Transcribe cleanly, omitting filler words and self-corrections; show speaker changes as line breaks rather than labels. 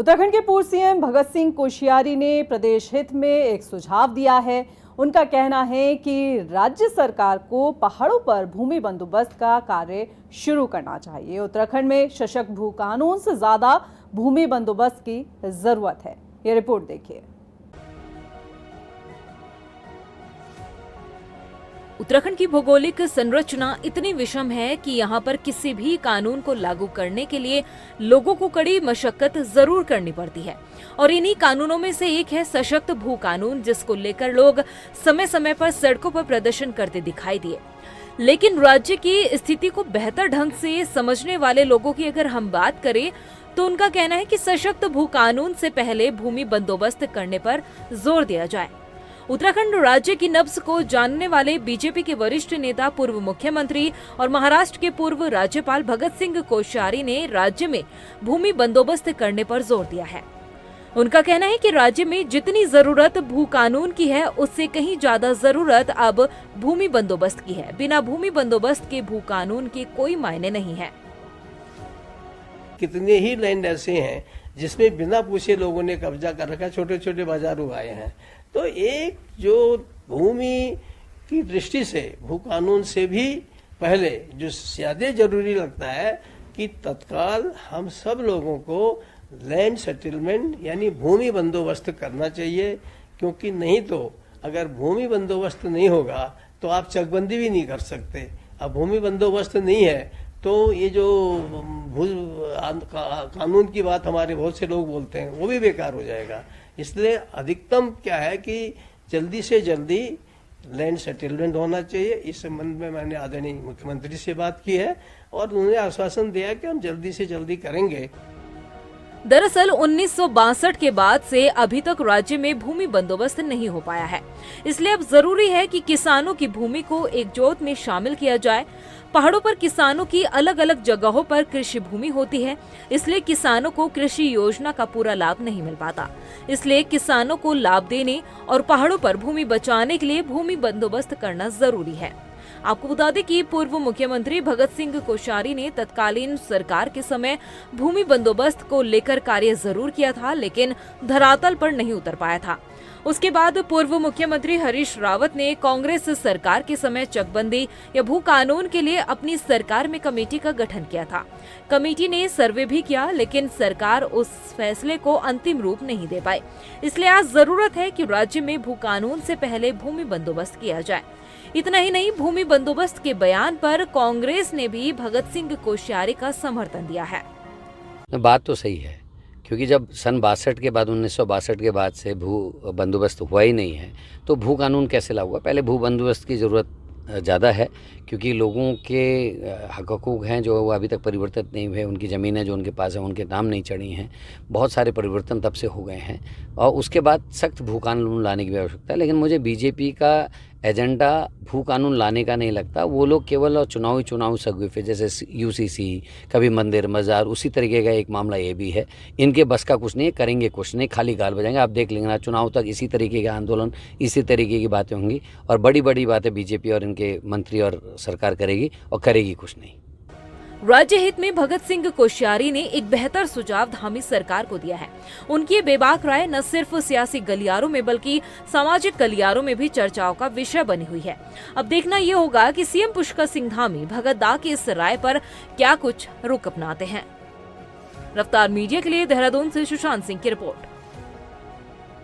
उत्तराखंड के पूर्व सीएम भगत सिंह कोश्यारी ने प्रदेश हित में एक सुझाव दिया है। उनका कहना है कि राज्य सरकार को पहाड़ों पर भूमि बंदोबस्त का कार्य शुरू करना चाहिए। उत्तराखंड में सशक्त भू कानून से ज्यादा भूमि बंदोबस्त की जरूरत है। ये रिपोर्ट देखिए।
उत्तराखंड की भौगोलिक संरचना इतनी विषम है कि यहाँ पर किसी भी कानून को लागू करने के लिए लोगों को कड़ी मशक्कत जरूर करनी पड़ती है और इन्हीं कानूनों में से एक है सशक्त भू कानून, जिसको लेकर लोग समय समय पर सड़कों पर प्रदर्शन करते दिखाई दिए। लेकिन राज्य की स्थिति को बेहतर ढंग से समझने वाले लोगों की अगर हम बात करें तो उनका कहना है कि सशक्त भू कानून से पहले भूमि बंदोबस्त करने पर जोर दिया जाए। उत्तराखंड राज्य की नब्ज को जानने वाले बीजेपी के वरिष्ठ नेता, पूर्व मुख्यमंत्री और महाराष्ट्र के पूर्व राज्यपाल भगत सिंह कोश्यारी ने राज्य में भूमि बंदोबस्त करने पर जोर दिया है। उनका कहना है कि राज्य में जितनी जरूरत भू कानून की है, उससे कहीं ज्यादा जरूरत अब भूमि बंदोबस्त की है। बिना भूमि बंदोबस्त के भू कानून के कोई मायने नहीं है।
कितने ही लैंड ऐसे हैं जिसमें बिना पूछे लोगों ने कब्जा कर रखा, छोटे छोटे बाजार उगाए हैं। तो एक जो भूमि की दृष्टि से भू कानून से भी पहले जो ज्यादा जरूरी लगता है कि तत्काल हम सब लोगों को लैंड सेटलमेंट यानी भूमि बंदोबस्त करना चाहिए, क्योंकि नहीं तो अगर भूमि बंदोबस्त नहीं होगा तो आप चकबंदी भी नहीं कर सकते। अब भूमि बंदोबस्त नहीं है तो ये जो कानून की बात हमारे बहुत से लोग बोलते हैं वो भी बेकार हो जाएगा। इसलिए अधिकतम क्या है कि जल्दी से जल्दी लैंड सेटलमेंट होना चाहिए। इस संबंध में मैंने आदरणीय मुख्यमंत्री से बात की है और उन्होंने आश्वासन दिया कि हम जल्दी से जल्दी करेंगे।
दरअसल 1962 के बाद से अभी तक राज्य में भूमि बंदोबस्त नहीं हो पाया है। इसलिए अब जरूरी है कि किसानों की भूमि को एकजुट में शामिल किया जाए। पहाड़ों पर किसानों की अलग अलग जगहों पर कृषि भूमि होती है, इसलिए किसानों को कृषि योजना का पूरा लाभ नहीं मिल पाता। इसलिए किसानों को लाभ देने और पहाड़ों पर भूमि बचाने के लिए भूमि बंदोबस्त करना जरूरी है। आपको बता दें कि पूर्व मुख्यमंत्री भगत सिंह कोश्यारी ने तत्कालीन सरकार के समय भूमि बंदोबस्त को लेकर कार्य जरूर किया था, लेकिन धरातल पर नहीं उतर पाया था। उसके बाद पूर्व मुख्यमंत्री हरीश रावत ने कांग्रेस सरकार के समय चकबंदी या भू कानून के लिए अपनी सरकार में कमेटी का गठन किया था। कमेटी ने सर्वे भी किया, लेकिन सरकार उस फैसले को अंतिम रूप नहीं दे पाई। इसलिए आज जरूरत है कि राज्य में भू कानून से पहले भूमि बंदोबस्त किया जाए। इतना ही नहीं, भूमि बंदोबस्त के बयान पर कांग्रेस ने भी भगत सिंह कोश्यारी का समर्थन दिया है।
बात तो सही है, क्योंकि जब सन 62 के बाद 1962 के बाद से भू बंदोबस्त हुआ ही नहीं है तो भू कानून कैसे लागू हुआ। पहले भू बंदोबस्त की ज़रूरत ज़्यादा है, क्योंकि लोगों के हकूक़ हैं जो वो अभी तक परिवर्तित नहीं हुए। उनकी ज़मीनें जो उनके पास हैं उनके नाम नहीं चढ़ी हैं। बहुत सारे परिवर्तन तब से हो गए हैं और उसके बाद सख्त भू कानून लाने की भी आवश्यकता है। लेकिन मुझे बीजेपी का एजेंडा भू कानून लाने का नहीं लगता। वो लोग केवल और चुनावी सगुफे, जैसे यूसीसी, कभी मंदिर मज़ार, उसी तरीके का एक मामला ये भी है। इनके बस का कुछ नहीं है, करेंगे कुछ नहीं, खाली गाल बजाएंगे। आप देख लेंगे ना, चुनाव तक इसी तरीके के आंदोलन, इसी तरीके की बातें होंगी और बड़ी बड़ी बातें बीजेपी और इनके मंत्री और सरकार करेगी और करेगी कुछ नहीं।
राज्य हित में भगत सिंह कोश्यारी ने एक बेहतर सुझाव धामी सरकार को दिया है। उनकी ये बेबाक राय न सिर्फ सियासी गलियारों में बल्कि सामाजिक गलियारों में भी चर्चाओं का विषय बनी हुई है। अब देखना ये होगा कि सीएम पुष्कर सिंह धामी भगत दा की इस राय पर क्या कुछ रुख अपनाते हैं। रफ्तार मीडिया के लिए देहरादून से सुशांत सिंह की रिपोर्ट।